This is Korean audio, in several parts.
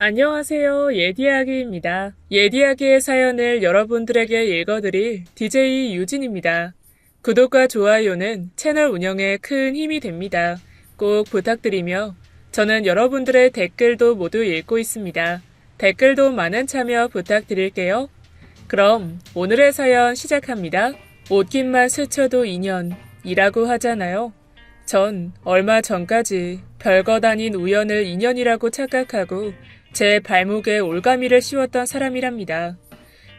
안녕하세요. 예디아기입니다. 예디아기의 사연을 여러분들에게 읽어드릴 DJ 유진입니다. 구독과 좋아요는 채널 운영에 큰 힘이 됩니다. 꼭 부탁드리며 저는 여러분들의 댓글도 모두 읽고 있습니다. 댓글도 많은 참여 부탁드릴게요. 그럼 오늘의 사연 시작합니다. 옷깃만 스쳐도 인연이라고 하잖아요. 전 얼마 전까지 별것 아닌 우연을 인연이라고 착각하고 제 발목에 올가미를 씌웠던 사람이랍니다.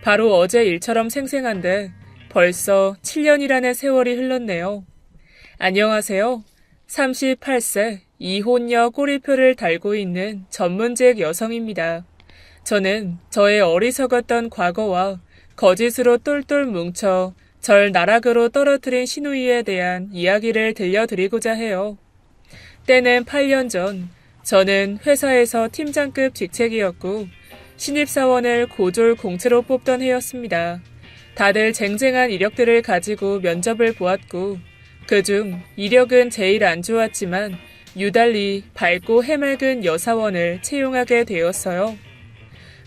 바로 어제 일처럼 생생한데 벌써 7년이라는 세월이 흘렀네요. 안녕하세요. 38세 이혼녀 꼬리표를 달고 있는 전문직 여성입니다. 저는 저의 어리석었던 과거와 거짓으로 똘똘 뭉쳐 절 나락으로 떨어뜨린 시누이에 대한 이야기를 들려드리고자 해요. 때는 8년 전 저는 회사에서 팀장급 직책이었고 신입사원을 고졸 공채로 뽑던 해였습니다. 다들 쟁쟁한 이력들을 가지고 면접을 보았고 그중 이력은 제일 안 좋았지만 유달리 밝고 해맑은 여사원을 채용하게 되었어요.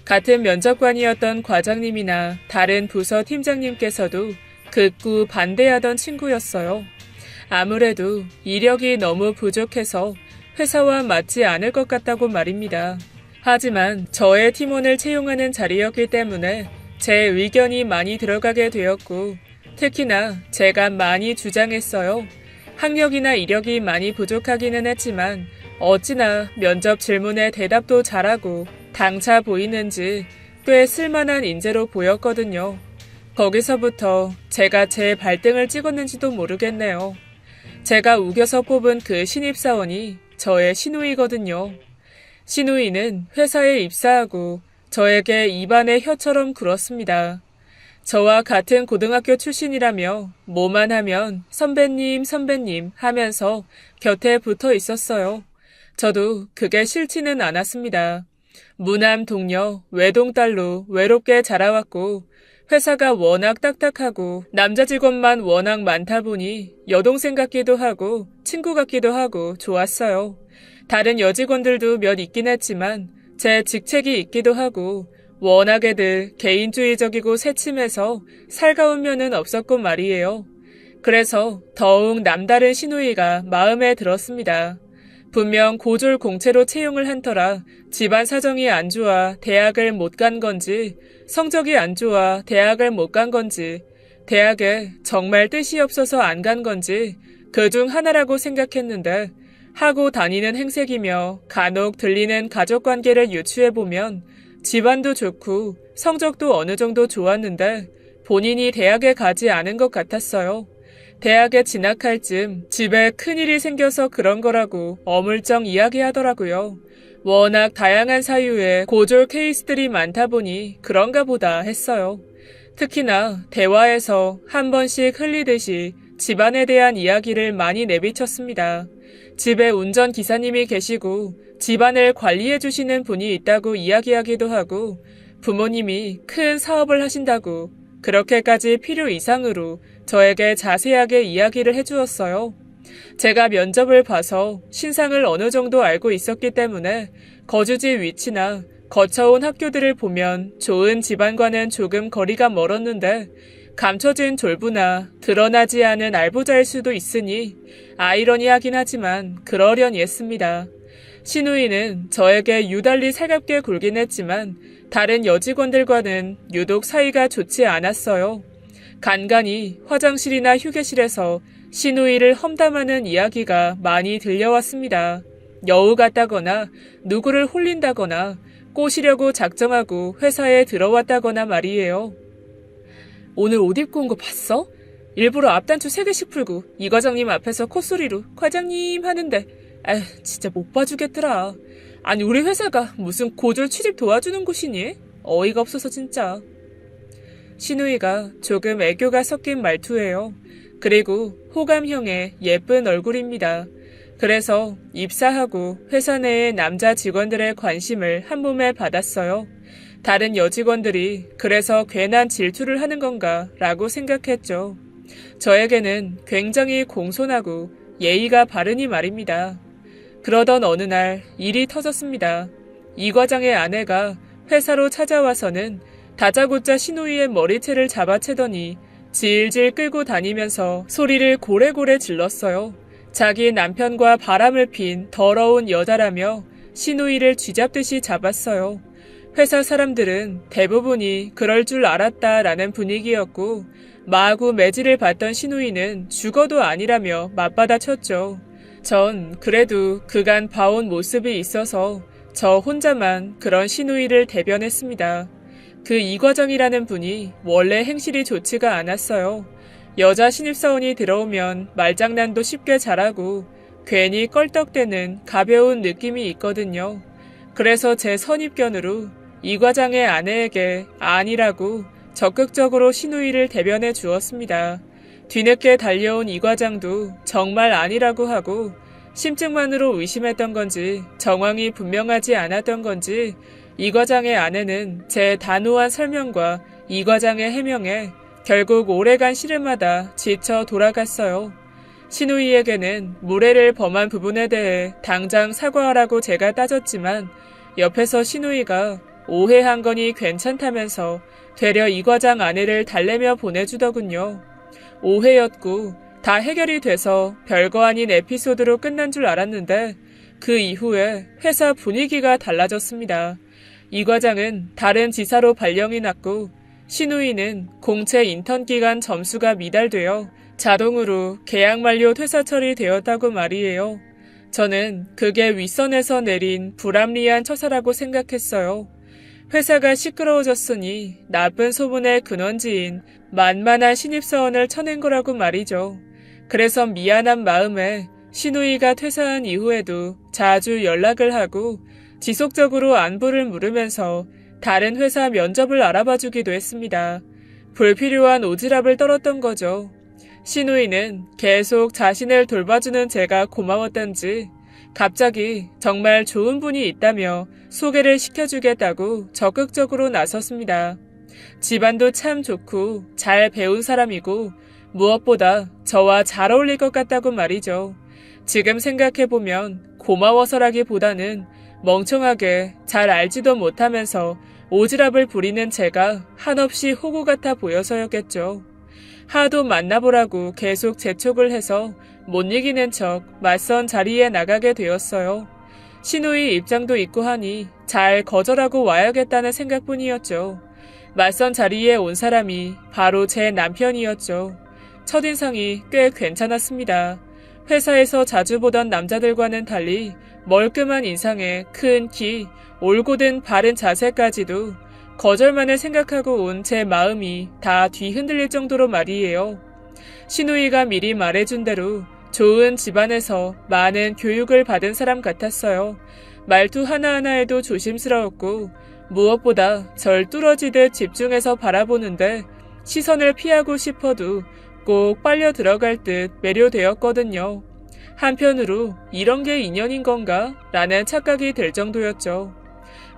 같은 면접관이었던 과장님이나 다른 부서 팀장님께서도 극구 반대하던 친구였어요. 아무래도 이력이 너무 부족해서 회사와 맞지 않을 것 같다고 말입니다. 하지만 저의 팀원을 채용하는 자리였기 때문에 제 의견이 많이 들어가게 되었고 특히나 제가 많이 주장했어요. 학력이나 이력이 많이 부족하기는 했지만 어찌나 면접 질문에 대답도 잘하고 당차 보이는지 꽤 쓸만한 인재로 보였거든요. 거기서부터 제가 제 발등을 찍었는지도 모르겠네요. 제가 우겨서 뽑은 그 신입사원이 저의 시누이거든요. 시누이는 회사에 입사하고 저에게 입안에 혀처럼 굴었습니다. 저와 같은 고등학교 출신이라며 뭐만 하면 선배님 하면서 곁에 붙어 있었어요. 저도 그게 싫지는 않았습니다. 무남 동료, 외동딸로 외롭게 자라왔고 회사가 워낙 딱딱하고 남자 직원만 워낙 많다 보니 여동생 같기도 하고 친구 같기도 하고 좋았어요. 다른 여직원들도 몇 있긴 했지만 제 직책이 있기도 하고 워낙에들 개인주의적이고 새침해서 살가운 면은 없었고 말이에요. 그래서 더욱 남다른 시누이가 마음에 들었습니다. 분명 고졸 공채로 채용을 한 터라 집안 사정이 안 좋아 대학을 못 간 건지 성적이 안 좋아 대학을 못 간 건지 대학에 정말 뜻이 없어서 안 간 건지 그중 하나라고 생각했는데 하고 다니는 행색이며 간혹 들리는 가족관계를 유추해보면 집안도 좋고 성적도 어느 정도 좋았는데 본인이 대학에 가지 않은 것 같았어요. 대학에 진학할 즈음 집에 큰일이 생겨서 그런 거라고 어물쩡 이야기하더라고요. 워낙 다양한 사유의 고졸 케이스들이 많다 보니 그런가 보다 했어요. 특히나 대화에서 한 번씩 흘리듯이 집안에 대한 이야기를 많이 내비쳤습니다. 집에 운전기사님이 계시고 집안을 관리해 주시는 분이 있다고 이야기하기도 하고 부모님이 큰 사업을 하신다고 그렇게까지 필요 이상으로 저에게 자세하게 이야기를 해주었어요. 제가 면접을 봐서 신상을 어느 정도 알고 있었기 때문에 거주지 위치나 거쳐온 학교들을 보면 좋은 집안과는 조금 거리가 멀었는데 감춰진 졸부나 드러나지 않은 알부자일 수도 있으니 아이러니하긴 하지만 그러려니 했습니다. 시누이는 저에게 유달리 살갑게 굴긴 했지만 다른 여직원들과는 유독 사이가 좋지 않았어요. 간간히 화장실이나 휴게실에서 시누이를 험담하는 이야기가 많이 들려왔습니다. 여우 같다거나 누구를 홀린다거나 꼬시려고 작정하고 회사에 들어왔다거나 말이에요. 오늘 옷 입고 온 거 봤어? 일부러 앞단추 3개씩 풀고 이 과장님 앞에서 콧소리로 과장님 하는데 에휴 진짜 못 봐주겠더라. 아니 우리 회사가 무슨 고졸 취직 도와주는 곳이니? 어이가 없어서 진짜. 시누이가 조금 애교가 섞인 말투예요. 그리고 호감형의 예쁜 얼굴입니다. 그래서 입사하고 회사 내의 남자 직원들의 관심을 한 몸에 받았어요. 다른 여직원들이 그래서 괜한 질투를 하는 건가 라고 생각했죠. 저에게는 굉장히 공손하고 예의가 바르니 말입니다. 그러던 어느 날 일이 터졌습니다. 이 과장의 아내가 회사로 찾아와서는 다짜고짜 신우이의 머리채를 잡아채더니 질질 끌고 다니면서 소리를 고래고래 질렀어요. 자기 남편과 바람을 핀 더러운 여자라며 신우이를 쥐잡듯이 잡았어요. 회사 사람들은 대부분이 그럴 줄 알았다라는 분위기였고 마구 매질을 받던 신우이는 죽어도 아니라며 맞받아쳤죠. 전 그래도 그간 봐온 모습이 있어서 저 혼자만 그런 신우이를 대변했습니다. 그 이과장이라는 분이 원래 행실이 좋지가 않았어요. 여자 신입사원이 들어오면 말장난도 쉽게 잘하고 괜히 껄떡대는 가벼운 느낌이 있거든요. 그래서 제 선입견으로 이 과장의 아내에게 아니라고 적극적으로 신우이를 대변해 주었습니다. 뒤늦게 달려온 이 과장도 정말 아니라고 하고 심증만으로 의심했던 건지 정황이 분명하지 않았던 건지 이 과장의 아내는 제 단호한 설명과 이 과장의 해명에 결국 오래간 씨름하다 지쳐 돌아갔어요. 신우이에게는 무례를 범한 부분에 대해 당장 사과하라고 제가 따졌지만 옆에서 신우이가 오해한 거니 괜찮다면서 되려 이 과장 아내를 달래며 보내주더군요. 오해였고 다 해결이 돼서 별거 아닌 에피소드로 끝난 줄 알았는데 그 이후에 회사 분위기가 달라졌습니다. 이 과장은 다른 지사로 발령이 났고 신우이는 공채 인턴 기간 점수가 미달되어 자동으로 계약 만료 퇴사 처리되었다고 말이에요. 저는 그게 윗선에서 내린 불합리한 처사라고 생각했어요. 회사가 시끄러워졌으니 나쁜 소문의 근원지인 만만한 신입사원을 쳐낸 거라고 말이죠. 그래서 미안한 마음에 신우이가 퇴사한 이후에도 자주 연락을 하고 지속적으로 안부를 물으면서 다른 회사 면접을 알아봐주기도 했습니다. 불필요한 오지랖을 떨었던 거죠. 신우이는 계속 자신을 돌봐주는 제가 고마웠던지 갑자기 정말 좋은 분이 있다며 소개를 시켜주겠다고 적극적으로 나섰습니다. 집안도 참 좋고 잘 배운 사람이고 무엇보다 저와 잘 어울릴 것 같다고 말이죠. 지금 생각해보면 고마워서라기보다는 멍청하게 잘 알지도 못하면서 오지랖을 부리는 제가 한없이 호구 같아 보여서였겠죠. 하도 만나보라고 계속 재촉을 해서 못 이기는 척 맞선 자리에 나가게 되었어요. 신우이 입장도 있고 하니 잘 거절하고 와야겠다는 생각뿐이었죠. 맞선 자리에 온 사람이 바로 제 남편이었죠. 첫인상이 꽤 괜찮았습니다. 회사에서 자주 보던 남자들과는 달리 멀끔한 인상에 큰 키, 올곧은 바른 자세까지도 거절만을 생각하고 온 제 마음이 다 뒤흔들릴 정도로 말이에요. 신우이가 미리 말해준 대로 좋은 집안에서 많은 교육을 받은 사람 같았어요. 말투 하나하나에도 조심스러웠고 무엇보다 절 뚫어지듯 집중해서 바라보는데 시선을 피하고 싶어도 꼭 빨려 들어갈 듯 매료되었거든요. 한편으로 이런 게 인연인 건가? 라는 착각이 들 정도였죠.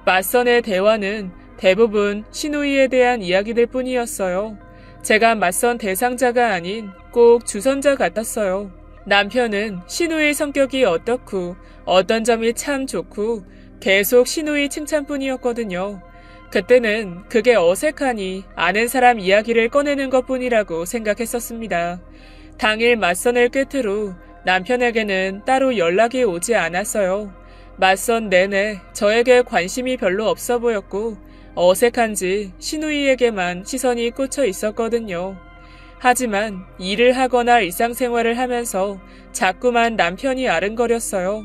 맞선의 대화는 대부분 신우이에 대한 이야기들 뿐이었어요. 제가 맞선 대상자가 아닌 꼭 주선자 같았어요. 남편은 신우이 성격이 어떻고 어떤 점이 참 좋고 계속 신우이 칭찬뿐이었거든요. 그때는 그게 어색하니 아는 사람 이야기를 꺼내는 것뿐이라고 생각했었습니다. 당일 맞선을 끝으로 남편에게는 따로 연락이 오지 않았어요. 맞선 내내 저에게 관심이 별로 없어 보였고 어색한지 신우이에게만 시선이 꽂혀 있었거든요. 하지만 일을 하거나 일상생활을 하면서 자꾸만 남편이 아른거렸어요.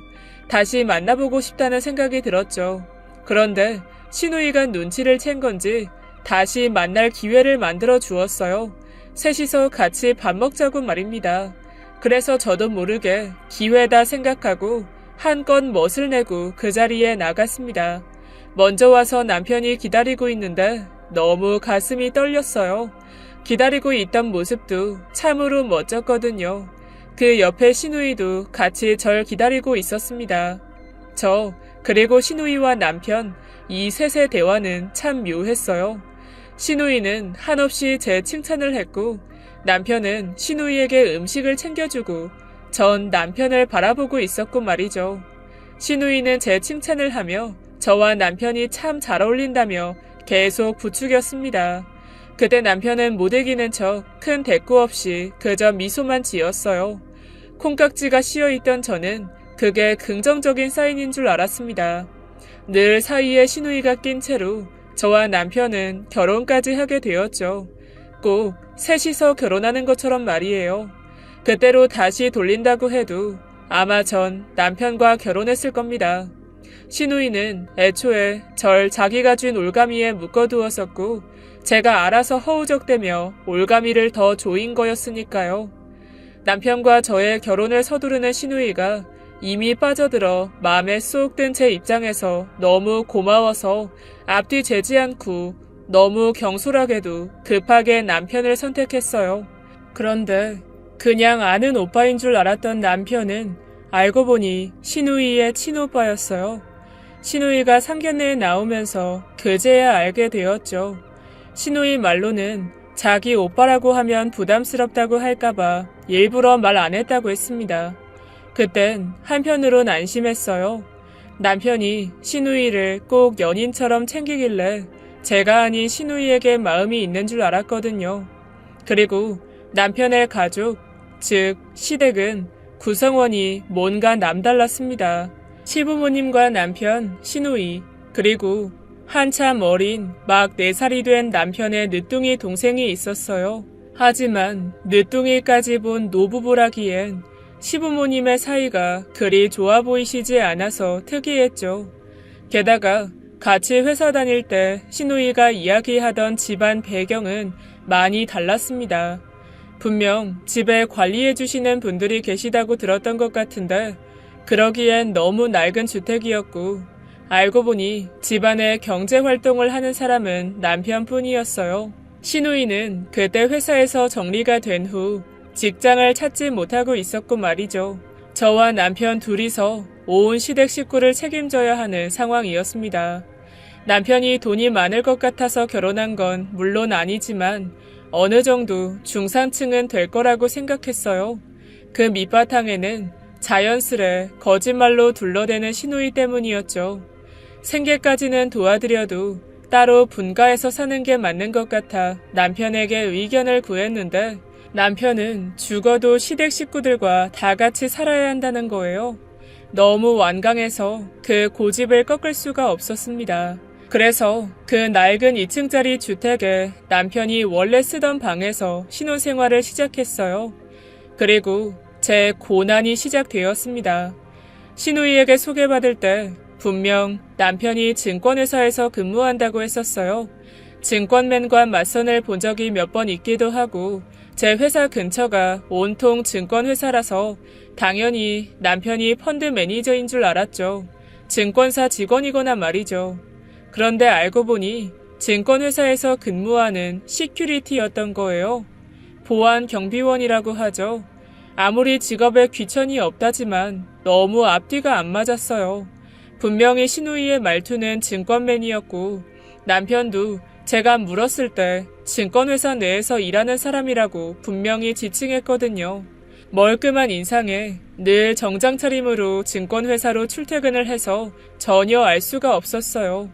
다시 만나보고 싶다는 생각이 들었죠. 그런데 신우이가 눈치를 챈 건지 다시 만날 기회를 만들어 주었어요. 셋이서 같이 밥 먹자고 말입니다. 그래서 저도 모르게 기회다 생각하고 한껏 멋을 내고 그 자리에 나갔습니다. 먼저 와서 남편이 기다리고 있는데 너무 가슴이 떨렸어요. 기다리고 있던 모습도 참으로 멋졌거든요. 그 옆에 신우이도 같이 절 기다리고 있었습니다. 그리고 신우이와 남편, 이 셋의 대화는 참 묘했어요. 신우이는 한없이 제 칭찬을 했고 남편은 신우이에게 음식을 챙겨주고 전 남편을 바라보고 있었고 말이죠. 신우이는 제 칭찬을 하며 저와 남편이 참 잘 어울린다며 계속 부추겼습니다. 그때 남편은 못 이기는 척 큰 대꾸 없이 그저 미소만 지었어요. 콩깍지가 씌어있던 저는 그게 긍정적인 사인인 줄 알았습니다. 늘 사이에 시누이가 낀 채로 저와 남편은 결혼까지 하게 되었죠. 꼭 셋이서 결혼하는 것처럼 말이에요. 그때로 다시 돌린다고 해도 아마 전 남편과 결혼했을 겁니다. 시누이는 애초에 절 자기가 준 올가미에 묶어두었었고 제가 알아서 허우적대며 올가미를 더 조인 거였으니까요. 남편과 저의 결혼을 서두르는 시누이가 이미 빠져들어 마음에 쏙 든 제 입장에서 너무 고마워서 앞뒤 재지 않고 너무 경솔하게도 급하게 남편을 선택했어요. 그런데 그냥 아는 오빠인 줄 알았던 남편은 알고 보니 시누이의 친오빠였어요. 시누이가 상견례에 나오면서 그제야 알게 되었죠. 시누이 말로는 자기 오빠라고 하면 부담스럽다고 할까봐 일부러 말 안 했다고 했습니다. 그땐 한편으론 안심했어요. 남편이 시누이를 꼭 연인처럼 챙기길래 제가 아닌 시누이에게 마음이 있는 줄 알았거든요. 그리고 남편의 가족, 즉 시댁은 구성원이 뭔가 남달랐습니다. 시부모님과 남편, 시누이, 그리고 한참 어린 막 4살이 된 남편의 늦둥이 동생이 있었어요. 하지만 늦둥이까지 본 노부부라기엔 시부모님의 사이가 그리 좋아 보이시지 않아서 특이했죠. 게다가 같이 회사 다닐 때 시누이가 이야기하던 집안 배경은 많이 달랐습니다. 분명 집에 관리해주시는 분들이 계시다고 들었던 것 같은데 그러기엔 너무 낡은 주택이었고 알고 보니 집안에 경제활동을 하는 사람은 남편뿐이었어요. 시누이는 그때 회사에서 정리가 된 후 직장을 찾지 못하고 있었고 말이죠. 저와 남편 둘이서 온 시댁 식구를 책임져야 하는 상황이었습니다. 남편이 돈이 많을 것 같아서 결혼한 건 물론 아니지만 어느 정도 중산층은 될 거라고 생각했어요. 그 밑바탕에는 자연스레 거짓말로 둘러대는 시누이 때문이었죠. 생계까지는 도와드려도 따로 분가해서 사는 게 맞는 것 같아 남편에게 의견을 구했는데 남편은 죽어도 시댁 식구들과 다 같이 살아야 한다는 거예요. 너무 완강해서 그 고집을 꺾을 수가 없었습니다. 그래서 그 낡은 2층짜리 주택에 남편이 원래 쓰던 방에서 신혼생활을 시작했어요. 그리고 제 고난이 시작되었습니다. 시누이에게 소개받을 때 분명 남편이 증권회사에서 근무한다고 했었어요. 증권맨과 맞선을 본 적이 몇 번 있기도 하고 제 회사 근처가 온통 증권회사라서 당연히 남편이 펀드 매니저인 줄 알았죠. 증권사 직원이거나 말이죠. 그런데 알고 보니 증권회사에서 근무하는 시큐리티였던 거예요. 보안 경비원이라고 하죠. 아무리 직업에 귀천이 없다지만 너무 앞뒤가 안 맞았어요. 분명히 시누이의 말투는 증권맨이었고 남편도 제가 물었을 때 증권회사 내에서 일하는 사람이라고 분명히 지칭했거든요. 멀끔한 인상에 늘 정장 차림으로 증권회사로 출퇴근을 해서 전혀 알 수가 없었어요.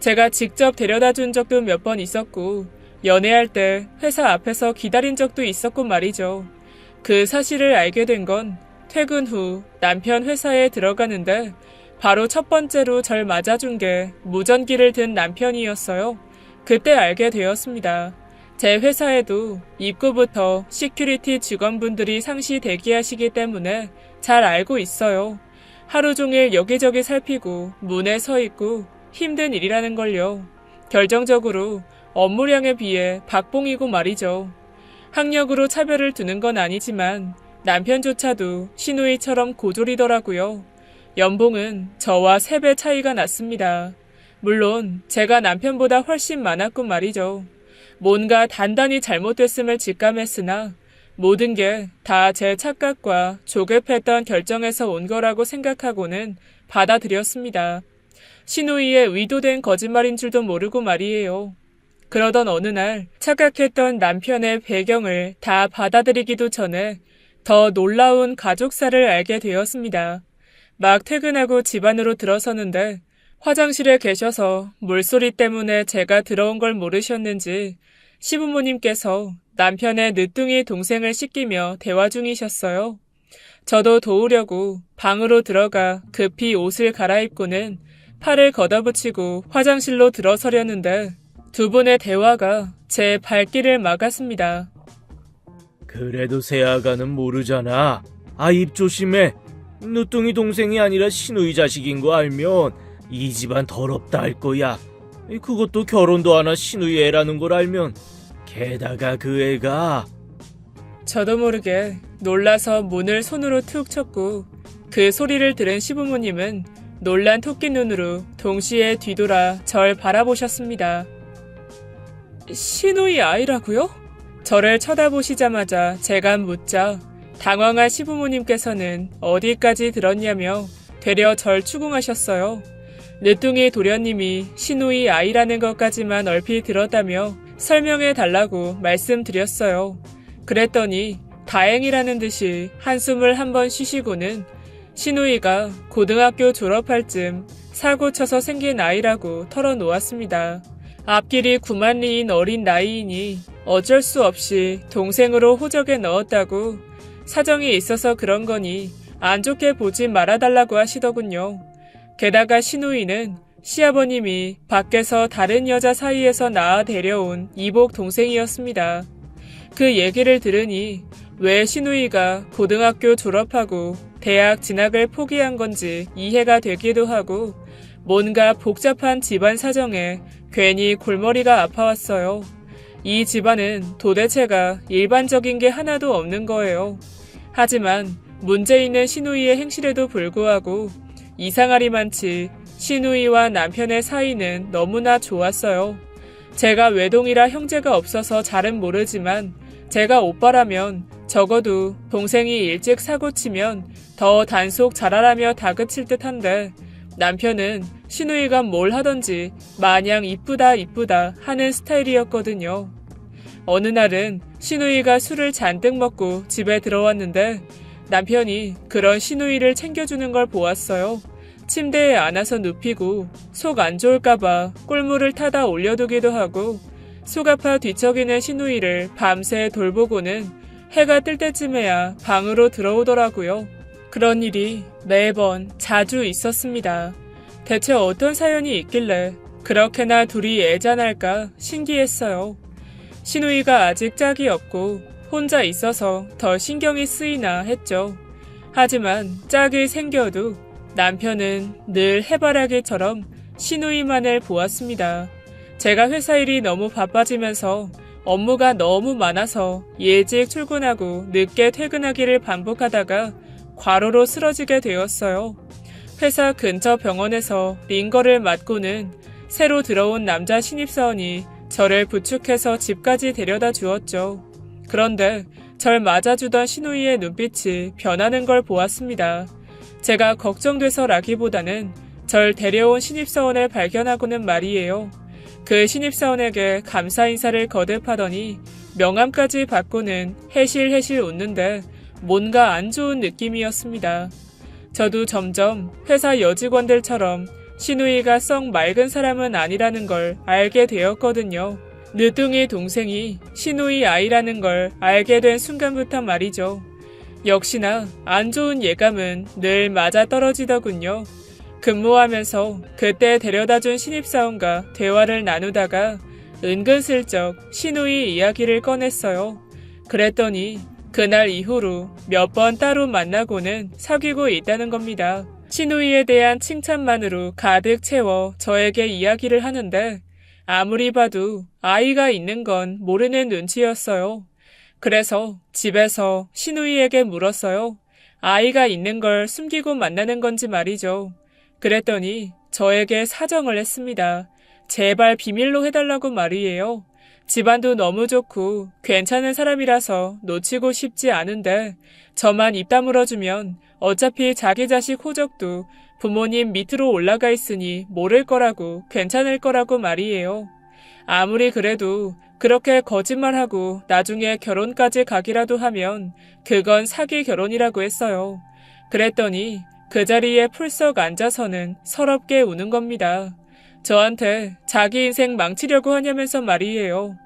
제가 직접 데려다 준 적도 몇 번 있었고 연애할 때 회사 앞에서 기다린 적도 있었고 말이죠. 그 사실을 알게 된 건 퇴근 후 남편 회사에 들어가는데 바로 첫 번째로 절 맞아준 게 무전기를 든 남편이었어요. 그때 알게 되었습니다. 제 회사에도 입구부터 시큐리티 직원분들이 상시 대기하시기 때문에 잘 알고 있어요. 하루 종일 여기저기 살피고 문에 서 있고 힘든 일이라는 걸요. 결정적으로 업무량에 비해 박봉이고 말이죠. 학력으로 차별을 두는 건 아니지만 남편조차도 시누이처럼 고졸이더라고요. 연봉은 저와 3배 차이가 났습니다. 물론 제가 남편보다 훨씬 많았고 말이죠. 뭔가 단단히 잘못됐음을 직감했으나 모든 게 다 제 착각과 조급했던 결정에서 온 거라고 생각하고는 받아들였습니다. 시누이의 의도된 거짓말인 줄도 모르고 말이에요. 그러던 어느 날 착각했던 남편의 배경을 다 받아들이기도 전에 더 놀라운 가족사를 알게 되었습니다. 막 퇴근하고 집 안으로 들어서는데 화장실에 계셔서 물소리 때문에 제가 들어온 걸 모르셨는지 시부모님께서 남편의 늦둥이 동생을 씻기며 대화 중이셨어요. 저도 도우려고 방으로 들어가 급히 옷을 갈아입고는 팔을 걷어붙이고 화장실로 들어서려는데 두 분의 대화가 제 발길을 막았습니다. 그래도 새아가는 모르잖아. 입 조심해. 누뚱이 동생이 아니라 시누이 자식인 거 알면 이 집안 더럽다 할 거야. 그것도 결혼도 안 한 시누이 애라는 걸 알면. 게다가 그 애가... 저도 모르게 놀라서 문을 손으로 툭 쳤고 그 소리를 들은 시부모님은 놀란 토끼 눈으로 동시에 뒤돌아 절 바라보셨습니다. 시누이 아이라고요? 저를 쳐다보시자마자 제가 묻자 당황한 시부모님께서는 어디까지 들었냐며 되려 절 추궁하셨어요. 늦둥이 도련님이 시누이 아이라는 것까지만 얼핏 들었다며 설명해 달라고 말씀드렸어요. 그랬더니 다행이라는 듯이 한숨을 한번 쉬시고는 시누이가 고등학교 졸업할 쯤 사고 쳐서 생긴 아이라고 털어놓았습니다. 앞길이 9만리인 어린 나이이니 어쩔 수 없이 동생으로 호적에 넣었다고 사정이 있어서 그런 거니 안 좋게 보지 말아달라고 하시더군요. 게다가 시누이는 시아버님이 밖에서 다른 여자 사이에서 낳아 데려온 이복 동생이었습니다. 그 얘기를 들으니 왜 시누이가 고등학교 졸업하고 대학 진학을 포기한 건지 이해가 되기도 하고 뭔가 복잡한 집안 사정에 괜히 골머리가 아파왔어요. 이 집안은 도대체가 일반적인 게 하나도 없는 거예요. 하지만 문제 있는 시누이의 행실에도 불구하고 이상하리만치 시누이와 남편의 사이는 너무나 좋았어요. 제가 외동이라 형제가 없어서 잘은 모르지만 제가 오빠라면 적어도 동생이 일찍 사고치면 더 단속 잘하라며 다그칠 듯한데 남편은 시누이가 뭘 하던지 마냥 이쁘다 하는 스타일이었거든요. 어느 날은 시누이가 술을 잔뜩 먹고 집에 들어왔는데 남편이 그런 시누이를 챙겨주는 걸 보았어요. 침대에 안아서 눕히고 속 안 좋을까봐 꿀물을 타다 올려두기도 하고 속 아파 뒤척이는 시누이를 밤새 돌보고는 해가 뜰 때쯤에야 방으로 들어오더라고요. 그런 일이 매번 자주 있었습니다. 대체 어떤 사연이 있길래 그렇게나 둘이 애잔할까 신기했어요. 시누이가 아직 짝이 없고 혼자 있어서 더 신경이 쓰이나 했죠. 하지만 짝이 생겨도 남편은 늘 해바라기처럼 시누이만을 보았습니다. 제가 회사 일이 너무 바빠지면서 업무가 너무 많아서 일찍 출근하고 늦게 퇴근하기를 반복하다가 과로로 쓰러지게 되었어요. 회사 근처 병원에서 링거를 맞고는 새로 들어온 남자 신입사원이 저를 부축해서 집까지 데려다 주었죠. 그런데 절 맞아주던 시누이의 눈빛이 변하는 걸 보았습니다. 제가 걱정돼서라기보다는 절 데려온 신입사원을 발견하고는 말이에요. 그 신입사원에게 감사 인사를 거듭하더니 명함까지 받고는 해실해실 웃는데 뭔가 안 좋은 느낌이었습니다. 저도 점점 회사 여직원들처럼 시누이가 썩 맑은 사람은 아니라는 걸 알게 되었거든요. 늦둥이 동생이 시누이 아이라는 걸 알게 된 순간부터 말이죠. 역시나 안 좋은 예감은 늘 맞아떨어지더군요. 근무하면서 그때 데려다준 신입사원과 대화를 나누다가 은근슬쩍 시누이 이야기를 꺼냈어요. 그랬더니 그날 이후로 몇 번 따로 만나고는 사귀고 있다는 겁니다. 시누이에 대한 칭찬만으로 가득 채워 저에게 이야기를 하는데 아무리 봐도 아이가 있는 건 모르는 눈치였어요. 그래서 집에서 시누이에게 물었어요. 아이가 있는 걸 숨기고 만나는 건지 말이죠. 그랬더니 저에게 사정을 했습니다. 제발 비밀로 해달라고 말이에요. 집안도 너무 좋고 괜찮은 사람이라서 놓치고 싶지 않은데 저만 입 다물어주면 어차피 자기 자식 호적도 부모님 밑으로 올라가 있으니 모를 거라고 괜찮을 거라고 말이에요. 아무리 그래도 그렇게 거짓말하고 나중에 결혼까지 가기라도 하면 그건 사기 결혼이라고 했어요. 그랬더니 그 자리에 풀썩 앉아서는 서럽게 우는 겁니다. 저한테 자기 인생 망치려고 하냐면서 말이에요.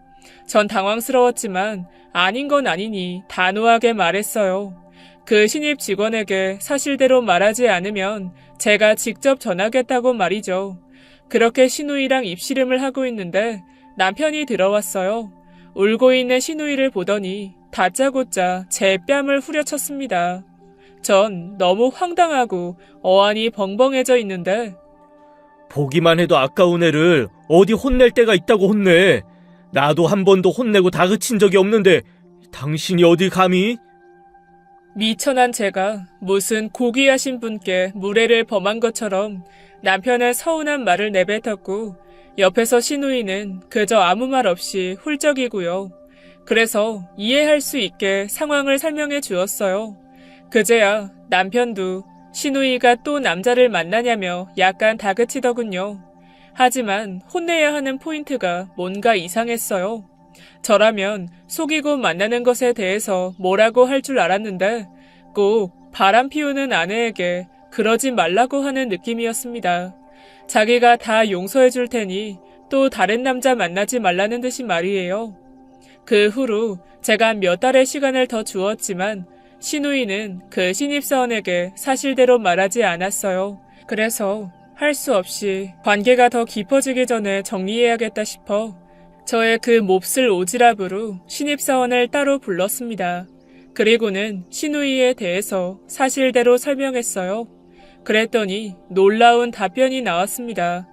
전 당황스러웠지만 아닌 건 아니니 단호하게 말했어요. 그 신입 직원에게 사실대로 말하지 않으면 제가 직접 전하겠다고 말이죠. 그렇게 신우이랑 입씨름을 하고 있는데 남편이 들어왔어요. 울고 있는 신우이를 보더니 다짜고짜 제 뺨을 후려쳤습니다. 전 너무 황당하고 어안이 벙벙해져 있는데 보기만 해도 아까운 애를 어디 혼낼 때가 있다고 혼내. 나도 한 번도 혼내고 다그친 적이 없는데 당신이 어딜 감히? 미천한 제가 무슨 고귀하신 분께 무례를 범한 것처럼 남편의 서운한 말을 내뱉었고 옆에서 신우이는 그저 아무 말 없이 훌쩍이고요. 그래서 이해할 수 있게 상황을 설명해 주었어요. 그제야 남편도 신우이가 또 남자를 만나냐며 약간 다그치더군요. 하지만 혼내야 하는 포인트가 뭔가 이상했어요. 저라면 속이고 만나는 것에 대해서 뭐라고 할 줄 알았는데 꼭 바람 피우는 아내에게 그러지 말라고 하는 느낌이었습니다. 자기가 다 용서해 줄 테니 또 다른 남자 만나지 말라는 듯이 말이에요. 그 후로 제가 몇 달의 시간을 더 주었지만 신우이는 그 신입사원에게 사실대로 말하지 않았어요. 그래서 할 수 없이 관계가 더 깊어지기 전에 정리해야겠다 싶어 저의 그 몹쓸 오지랖으로 신입사원을 따로 불렀습니다. 그리고는 신우이에 대해서 사실대로 설명했어요. 그랬더니 놀라운 답변이 나왔습니다.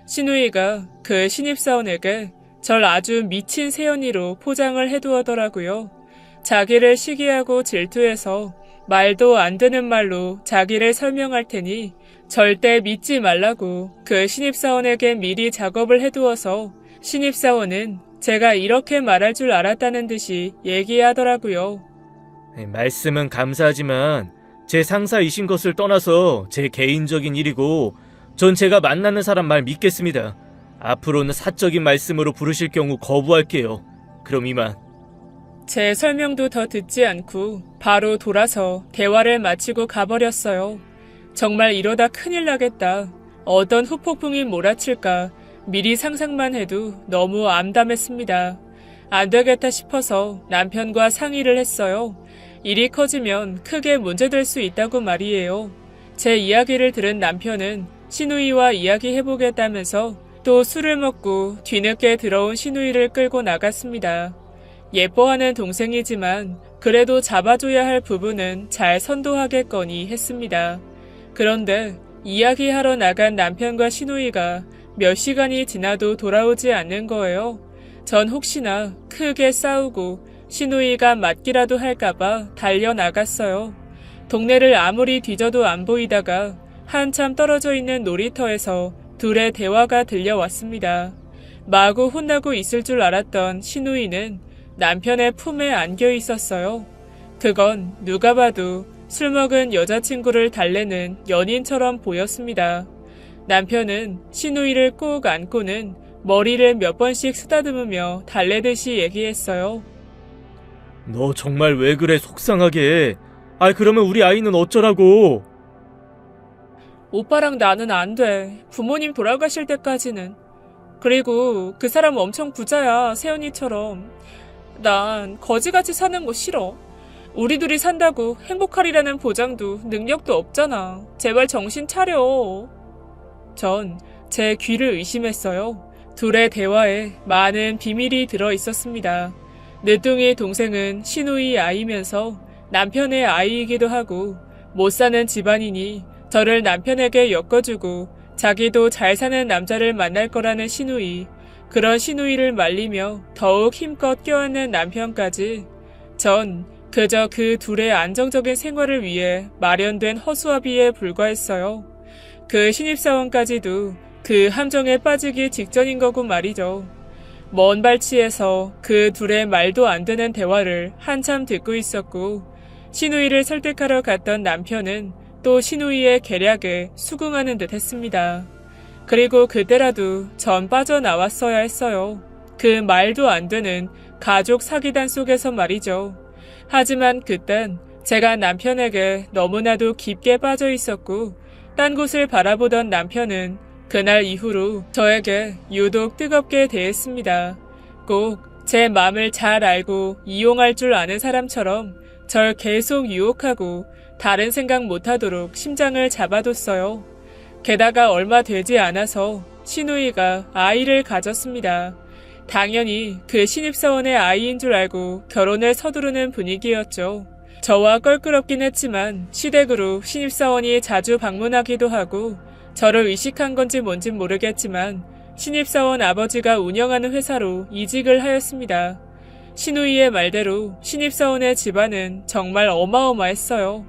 신우이가 그 신입사원에게 절 아주 미친 새언니로 포장을 해두었더라고요. 자기를 시기하고 질투해서 말도 안 되는 말로 자기를 설명할 테니 절대 믿지 말라고 그 신입사원에게 미리 작업을 해두어서 신입사원은 제가 이렇게 말할 줄 알았다는 듯이 얘기하더라고요. 말씀은 감사하지만 제 상사이신 것을 떠나서 제 개인적인 일이고 전 제가 만나는 사람 말 믿겠습니다. 앞으로는 사적인 말씀으로 부르실 경우 거부할게요. 그럼 이만. 제 설명도 더 듣지 않고 바로 돌아서 대화를 마치고 가버렸어요. 정말 이러다 큰일 나겠다. 어떤 후폭풍이 몰아칠까 미리 상상만 해도 너무 암담했습니다. 안 되겠다 싶어서 남편과 상의를 했어요. 일이 커지면 크게 문제될 수 있다고 말이에요. 제 이야기를 들은 남편은 신우이와 이야기해보겠다면서 또 술을 먹고 뒤늦게 들어온 신우이를 끌고 나갔습니다. 예뻐하는 동생이지만 그래도 잡아줘야 할 부분은 잘 선도하겠거니 했습니다. 그런데 이야기하러 나간 남편과 신우이가 몇 시간이 지나도 돌아오지 않는 거예요. 전 혹시나 크게 싸우고 신우이가 맞기라도 할까봐 달려나갔어요. 동네를 아무리 뒤져도 안 보이다가 한참 떨어져 있는 놀이터에서 둘의 대화가 들려왔습니다. 마구 혼나고 있을 줄 알았던 신우이는 남편의 품에 안겨 있었어요. 그건 누가 봐도 술 먹은 여자친구를 달래는 연인처럼 보였습니다. 남편은 신우이를 꼭 안고는 머리를 몇 번씩 쓰다듬으며 달래듯이 얘기했어요. 너 정말 왜 그래 속상하게. 그러면 우리 아이는 어쩌라고. 오빠랑 나는 안 돼. 부모님 돌아가실 때까지는. 그리고 그 사람 엄청 부자야, 세연이처럼. 난 거지같이 사는 거 싫어. 우리 둘이 산다고 행복하리라는 보장도 능력도 없잖아. 제발 정신 차려. 전 제 귀를 의심했어요. 둘의 대화에 많은 비밀이 들어 있었습니다. 늦둥이 동생은 신우이 아이면서 남편의 아이이기도 하고 못 사는 집안이니 저를 남편에게 엮어주고 자기도 잘 사는 남자를 만날 거라는 신우이. 그런 신우이를 말리며 더욱 힘껏 껴안는 남편까지. 전 그저 그 둘의 안정적인 생활을 위해 마련된 허수아비에 불과했어요. 그 신입사원까지도 그 함정에 빠지기 직전인 거고 말이죠. 먼 발치에서 그 둘의 말도 안 되는 대화를 한참 듣고 있었고 신우이를 설득하러 갔던 남편은 또 신우이의 계략에 수긍하는 듯 했습니다. 그리고 그때라도 전 빠져나왔어야 했어요. 그 말도 안 되는 가족 사기단 속에서 말이죠. 하지만 그땐 제가 남편에게 너무나도 깊게 빠져 있었고 딴 곳을 바라보던 남편은 그날 이후로 저에게 유독 뜨겁게 대했습니다. 꼭 제 마음을 잘 알고 이용할 줄 아는 사람처럼 절 계속 유혹하고 다른 생각 못하도록 심장을 잡아뒀어요. 게다가 얼마 되지 않아서 시누이가 아이를 가졌습니다. 당연히 그 신입사원의 아이인 줄 알고 결혼을 서두르는 분위기였죠. 저와 껄끄럽긴 했지만 시댁으로 신입사원이 자주 방문하기도 하고 저를 의식한 건지 뭔진 모르겠지만 신입사원 아버지가 운영하는 회사로 이직을 하였습니다. 시누이의 말대로 신입사원의 집안은 정말 어마어마했어요.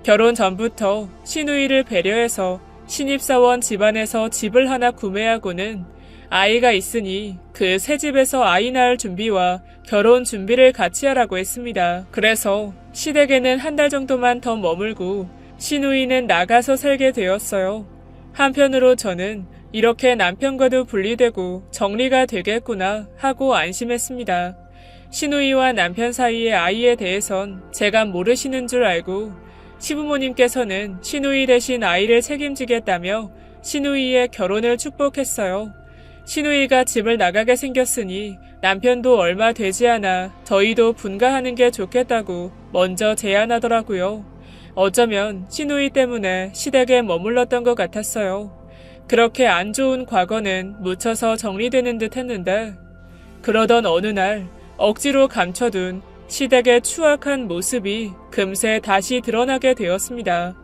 결혼 전부터 시누이를 배려해서 신입사원 집안에서 집을 하나 구매하고는 아이가 있으니 그 새 집에서 아이 낳을 준비와 결혼 준비를 같이 하라고 했습니다. 그래서 시댁에는 한 달 정도만 더 머물고 시누이는 나가서 살게 되었어요. 한편으로 저는 이렇게 남편과도 분리되고 정리가 되겠구나 하고 안심했습니다. 시누이와 남편 사이의 아이에 대해선 제가 모르시는 줄 알고 시부모님께서는 시누이 대신 아이를 책임지겠다며 시누이의 결혼을 축복했어요. 시누이가 집을 나가게 생겼으니 남편도 얼마 되지 않아 저희도 분가하는 게 좋겠다고 먼저 제안하더라고요. 어쩌면 시누이 때문에 시댁에 머물렀던 것 같았어요. 그렇게 안 좋은 과거는 묻혀서 정리되는 듯 했는데 그러던 어느 날 억지로 감춰둔 시댁의 추악한 모습이 금세 다시 드러나게 되었습니다.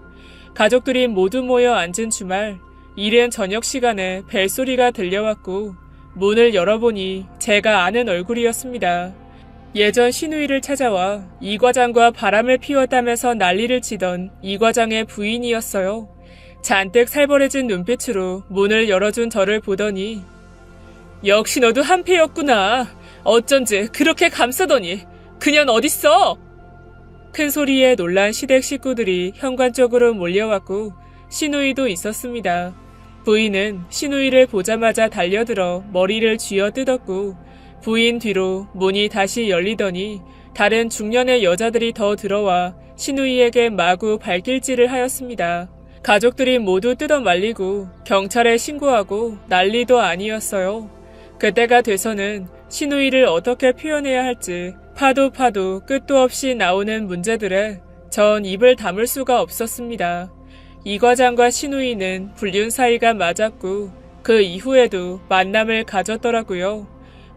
가족들이 모두 모여 앉은 주말, 이른 저녁 시간에 벨소리가 들려왔고 문을 열어보니 제가 아는 얼굴이었습니다. 예전 시누이를 찾아와 이 과장과 바람을 피웠다면서 난리를 치던 이 과장의 부인이었어요. 잔뜩 살벌해진 눈빛으로 문을 열어준 저를 보더니 역시 너도 한패였구나. 어쩐지 그렇게 감싸더니 그년 어딨어? 큰 소리에 놀란 시댁 식구들이 현관 쪽으로 몰려왔고 시누이도 있었습니다. 부인은 시누이를 보자마자 달려들어 머리를 쥐어뜯었고 부인 뒤로 문이 다시 열리더니 다른 중년의 여자들이 더 들어와 시누이에게 마구 발길질을 하였습니다. 가족들이 모두 뜯어말리고 경찰에 신고하고 난리도 아니었어요. 그때가 돼서는 시누이를 어떻게 표현해야 할지 파도 끝도 없이 나오는 문제들에 전 입을 다물 수가 없었습니다. 이 과장과 시누이는 불륜 사이가 맞았고 그 이후에도 만남을 가졌더라고요.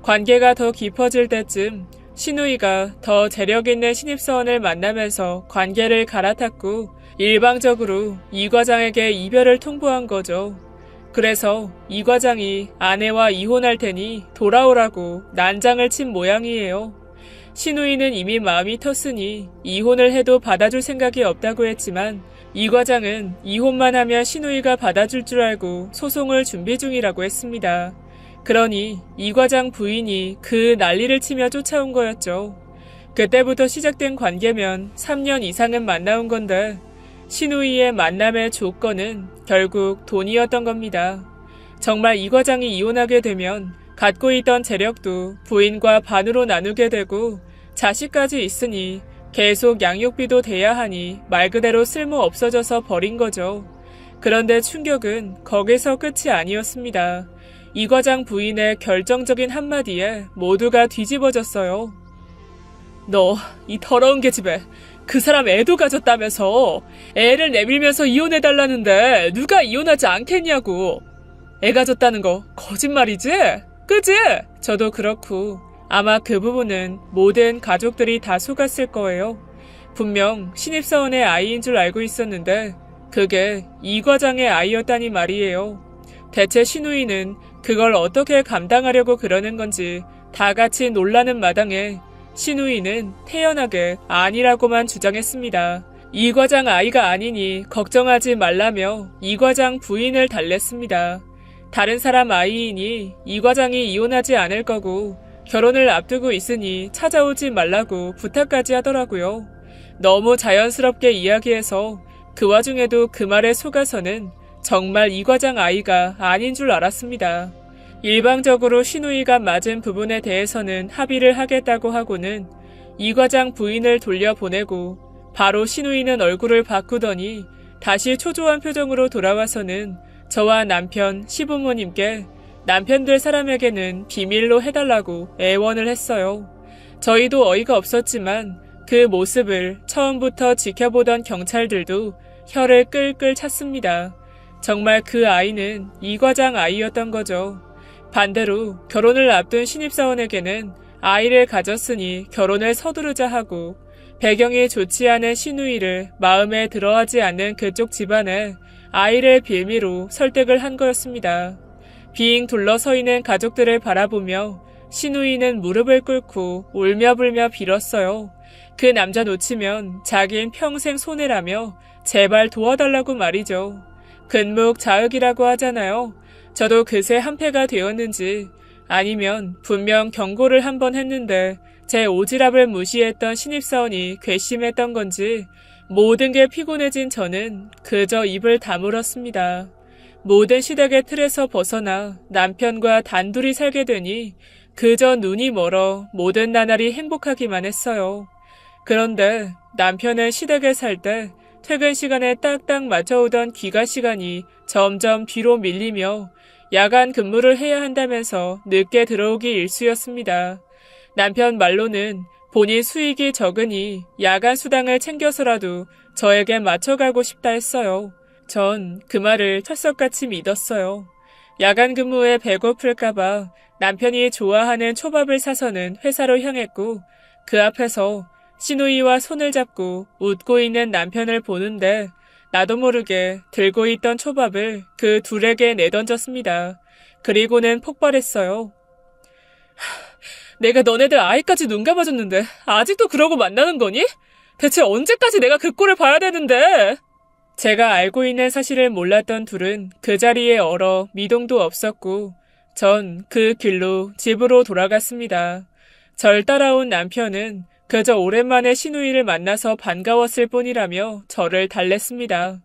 관계가 더 깊어질 때쯤 시누이가 더 재력있는 신입사원을 만나면서 관계를 갈아탔고 일방적으로 이 과장에게 이별을 통보한 거죠. 그래서 이 과장이 아내와 이혼할 테니 돌아오라고 난장을 친 모양이에요. 시누이는 이미 마음이 텄으니 이혼을 해도 받아줄 생각이 없다고 했지만 이 과장은 이혼만 하면 시누이가 받아줄 줄 알고 소송을 준비 중이라고 했습니다. 그러니 이 과장 부인이 그 난리를 치며 쫓아온 거였죠. 그때부터 시작된 관계면 3년 이상은 만나온 건데 시누이의 만남의 조건은 결국 돈이었던 겁니다. 정말 이 과장이 이혼하게 되면 갖고 있던 재력도 부인과 반으로 나누게 되고 자식까지 있으니 계속 양육비도 대야 하니 말 그대로 쓸모 없어져서 버린 거죠. 그런데 충격은 거기서 끝이 아니었습니다. 이 과장 부인의 결정적인 한마디에 모두가 뒤집어졌어요. 너 이 더러운 계집애 그 사람 애도 가졌다면서 애를 내밀면서 이혼해달라는데 누가 이혼하지 않겠냐고. 애 가졌다는 거 거짓말이지? 그지? 저도 그렇고 아마 그 부분은 모든 가족들이 다 속았을 거예요. 분명 신입사원의 아이인 줄 알고 있었는데 그게 이 과장의 아이였다니 말이에요. 대체 시누이는 그걸 어떻게 감당하려고 그러는 건지 다 같이 놀라는 마당에 시누이는 태연하게 아니라고만 주장했습니다. 이 과장 아이가 아니니 걱정하지 말라며 이 과장 부인을 달랬습니다. 다른 사람 아이이니 이 과장이 이혼하지 않을 거고 결혼을 앞두고 있으니 찾아오지 말라고 부탁까지 하더라고요. 너무 자연스럽게 이야기해서 그 와중에도 그 말에 속아서는 정말 이 과장 아이가 아닌 줄 알았습니다. 일방적으로 시누이가 맞은 부분에 대해서는 합의를 하겠다고 하고는 이 과장 부인을 돌려보내고 바로 신우이는 얼굴을 바꾸더니 다시 초조한 표정으로 돌아와서는 저와 남편, 시부모님께 남편 될 사람에게는 비밀로 해달라고 애원을 했어요. 저희도 어이가 없었지만 그 모습을 처음부터 지켜보던 경찰들도 혀를 끌끌 찼습니다. 정말 그 아이는 이 과장 아이였던 거죠. 반대로 결혼을 앞둔 신입사원에게는 아이를 가졌으니 결혼을 서두르자 하고 배경이 좋지 않은 신우이를 마음에 들어하지 않는 그쪽 집안에 아이를 빌미로 설득을 한 거였습니다. 빙 둘러서 있는 가족들을 바라보며 신우이는 무릎을 꿇고 울며불며 빌었어요. 그 남자 놓치면 자긴 평생 손해라며 제발 도와달라고 말이죠. 근묵자흑이라고 하잖아요. 저도 그새 한패가 되었는지 아니면 분명 경고를 한 번 했는데 제 오지랖을 무시했던 신입사원이 괘씸했던 건지 모든 게 피곤해진 저는 그저 입을 다물었습니다. 모든 시댁의 틀에서 벗어나 남편과 단둘이 살게 되니 그저 눈이 멀어 모든 나날이 행복하기만 했어요. 그런데 남편은 시댁에 살 때 퇴근 시간에 딱딱 맞춰오던 귀가 시간이 점점 뒤로 밀리며 야간 근무를 해야 한다면서 늦게 들어오기 일쑤였습니다. 남편 말로는 본인 수익이 적으니 야간 수당을 챙겨서라도 저에게 맞춰가고 싶다 했어요. 전 그 말을 철석같이 믿었어요. 야간 근무에 배고플까봐 남편이 좋아하는 초밥을 사서는 회사로 향했고 그 앞에서 신우이와 손을 잡고 웃고 있는 남편을 보는데 나도 모르게 들고 있던 초밥을 그 둘에게 내던졌습니다. 그리고는 폭발했어요. 내가 너네들 아이까지 눈 감아줬는데 아직도 그러고 만나는 거니? 대체 언제까지 내가 그 꼴을 봐야 되는데? 제가 알고 있는 사실을 몰랐던 둘은 그 자리에 얼어 미동도 없었고 전 그 길로 집으로 돌아갔습니다. 절 따라온 남편은 그저 오랜만에 신우이를 만나서 반가웠을 뿐이라며 저를 달랬습니다.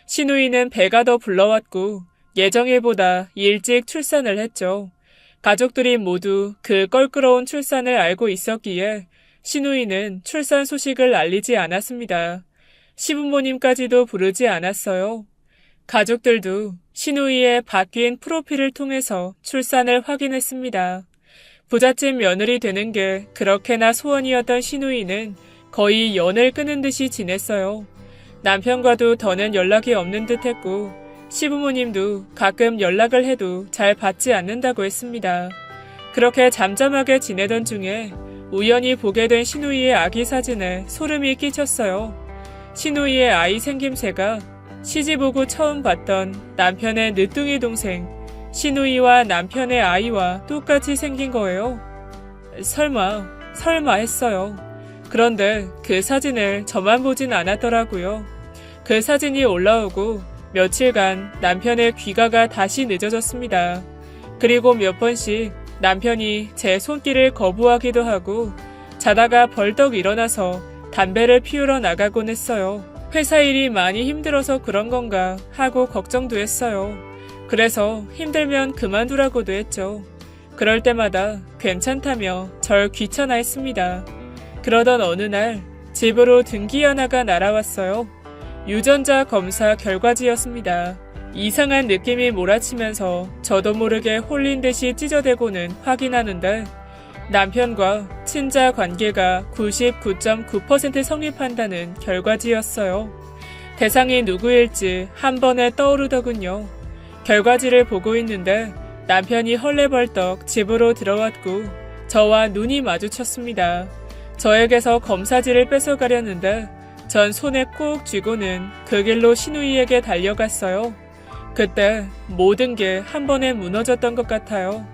신우이는 배가 더 불러왔고 예정일보다 일찍 출산을 했죠. 가족들이 모두 그 껄끄러운 출산을 알고 있었기에 신우이는 출산 소식을 알리지 않았습니다. 시부모님까지도 부르지 않았어요. 가족들도 신우이의 바뀐 프로필을 통해서 출산을 확인했습니다. 부잣집 며느리 되는 게 그렇게나 소원이었던 신우이는 거의 연을 끊은 듯이 지냈어요. 남편과도 더는 연락이 없는 듯했고 시부모님도 가끔 연락을 해도 잘 받지 않는다고 했습니다. 그렇게 잠잠하게 지내던 중에 우연히 보게 된 신우이의 아기 사진에 소름이 끼쳤어요. 신우이의 아이 생김새가 시집 오고 처음 봤던 남편의 늦둥이 동생 신우이와 남편의 아이와 똑같이 생긴 거예요. 설마 했어요. 그런데 그 사진을 저만 보진 않았더라고요. 그 사진이 올라오고 며칠간 남편의 귀가가 다시 늦어졌습니다. 그리고 몇 번씩 남편이 제 손길을 거부하기도 하고 자다가 벌떡 일어나서 담배를 피우러 나가곤 했어요. 회사 일이 많이 힘들어서 그런 건가 하고 걱정도 했어요. 그래서 힘들면 그만두라고도 했죠. 그럴 때마다 괜찮다며 절 귀찮아했습니다. 그러던 어느 날 집으로 등기 하나가 날아왔어요. 유전자 검사 결과지였습니다. 이상한 느낌이 몰아치면서 저도 모르게 홀린 듯이 찢어대고는 확인하는데 남편과 친자 관계가 99.9% 성립한다는 결과지였어요. 대상이 누구일지 한 번에 떠오르더군요. 결과지를 보고 있는데 남편이 헐레벌떡 집으로 들어왔고 저와 눈이 마주쳤습니다. 저에게서 검사지를 뺏어가려는데 전 손에 꾹 쥐고는 그 길로 신우이에게 달려갔어요. 그때 모든 게 한 번에 무너졌던 것 같아요.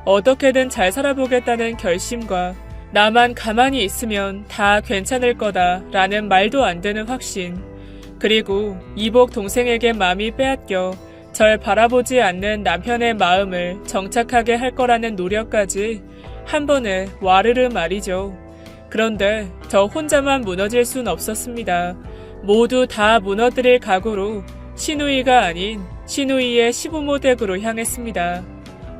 어떻게든 잘 살아보겠다는 결심과 나만 가만히 있으면 다 괜찮을 거다라는 말도 안 되는 확신, 그리고 이복 동생에게 마음이 빼앗겨 절 바라보지 않는 남편의 마음을 정착하게 할 거라는 노력까지 한 번에 와르르 말이죠. 그런데 저 혼자만 무너질 순 없었습니다. 모두 다 무너뜨릴 각오로 신우이가 아닌 신우이의 시부모 댁으로 향했습니다.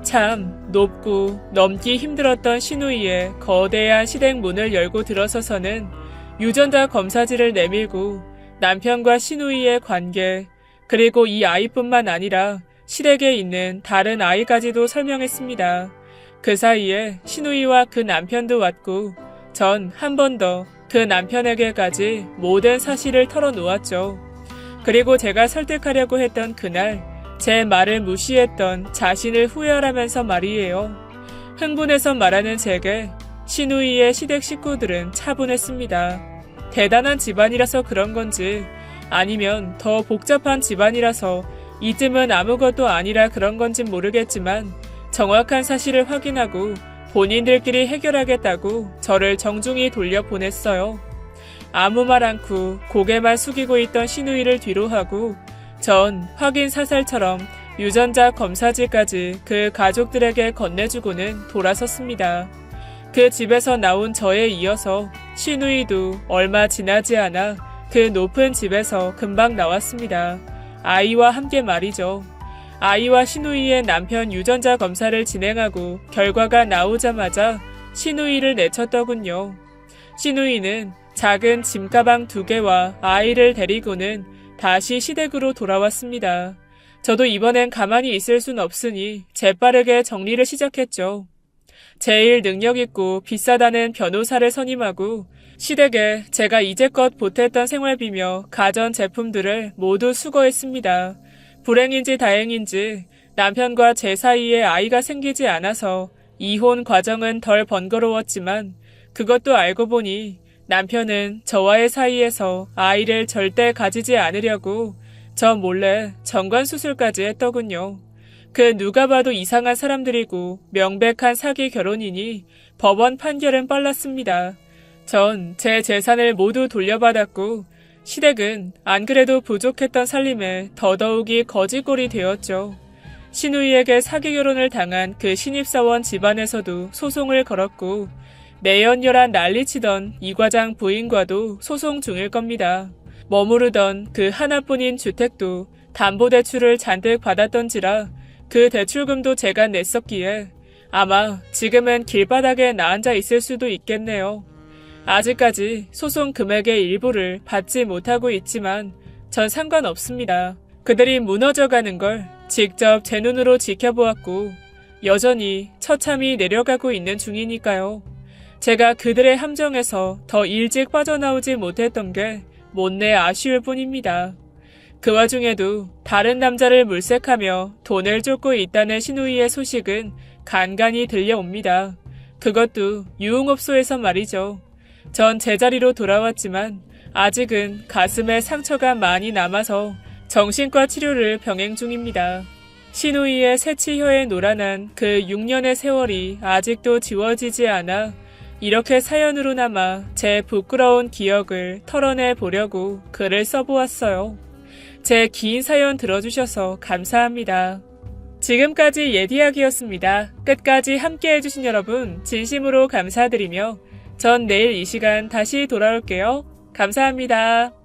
참 높고 넘기 힘들었던 신우이의 거대한 시댁 문을 열고 들어서서는 유전자 검사지를 내밀고 남편과 시누이의 관계, 그리고 이 아이뿐만 아니라 시댁에 있는 다른 아이까지도 설명했습니다. 그 사이에 시누이와 그 남편도 왔고 전 한 번 더 그 남편에게까지 모든 사실을 털어놓았죠. 그리고 제가 설득하려고 했던 그날 제 말을 무시했던 자신을 후회하라면서 말이에요. 흥분해서 말하는 제게 시누이의 시댁 식구들은 차분했습니다. 대단한 집안이라서 그런 건지 아니면 더 복잡한 집안이라서 이쯤은 아무것도 아니라 그런 건진 모르겠지만 정확한 사실을 확인하고 본인들끼리 해결하겠다고 저를 정중히 돌려보냈어요. 아무 말 않고 고개만 숙이고 있던 시누이를 뒤로 하고 전 확인 사살처럼 유전자 검사지까지 그 가족들에게 건네주고는 돌아섰습니다. 그 집에서 나온 저에 이어서 시누이도 얼마 지나지 않아 그 높은 집에서 금방 나왔습니다. 아이와 함께 말이죠. 아이와 시누이의 남편 유전자 검사를 진행하고 결과가 나오자마자 시누이를 내쳤더군요. 시누이는 작은 짐가방 2개와 아이를 데리고는 다시 시댁으로 돌아왔습니다. 저도 이번엔 가만히 있을 순 없으니 재빠르게 정리를 시작했죠. 제일 능력있고 비싸다는 변호사를 선임하고 시댁에 제가 이제껏 보탰던 생활비며 가전제품들을 모두 수거했습니다. 불행인지 다행인지 남편과 제 사이에 아이가 생기지 않아서 이혼 과정은 덜 번거로웠지만 그것도 알고 보니 남편은 저와의 사이에서 아이를 절대 가지지 않으려고 저 몰래 정관수술까지 했더군요. 그 누가 봐도 이상한 사람들이고 명백한 사기 결혼이니 법원 판결은 빨랐습니다. 전 제 재산을 모두 돌려받았고 시댁은 안 그래도 부족했던 살림에 더더욱이 거지꼴이 되었죠. 시누이에게 사기 결혼을 당한 그 신입사원 집안에서도 소송을 걸었고 내연녀란 난리치던 이 과장 부인과도 소송 중일 겁니다. 머무르던 그 하나뿐인 주택도 담보대출을 잔뜩 받았던지라 그 대출금도 제가 냈었기에 아마 지금은 길바닥에 나앉아 있을 수도 있겠네요. 아직까지 소송 금액의 일부를 받지 못하고 있지만 전 상관없습니다. 그들이 무너져가는 걸 직접 제 눈으로 지켜보았고 여전히 처참히 내려가고 있는 중이니까요. 제가 그들의 함정에서 더 일찍 빠져나오지 못했던 게 못내 아쉬울 뿐입니다. 그 와중에도 다른 남자를 물색하며 돈을 쫓고 있다는 시누이의 소식은 간간히 들려옵니다. 그것도 유흥업소에서 말이죠. 전 제자리로 돌아왔지만 아직은 가슴에 상처가 많이 남아서 정신과 치료를 병행 중입니다. 시누이의 새치혀에 노란한 그 6년의 세월이 아직도 지워지지 않아 이렇게 사연으로 남아 제 부끄러운 기억을 털어내 보려고 글을 써보았어요. 제 긴 사연 들어주셔서 감사합니다. 지금까지 예디약이었습니다. 끝까지 함께 해주신 여러분 진심으로 감사드리며 전 내일 이 시간 다시 돌아올게요. 감사합니다.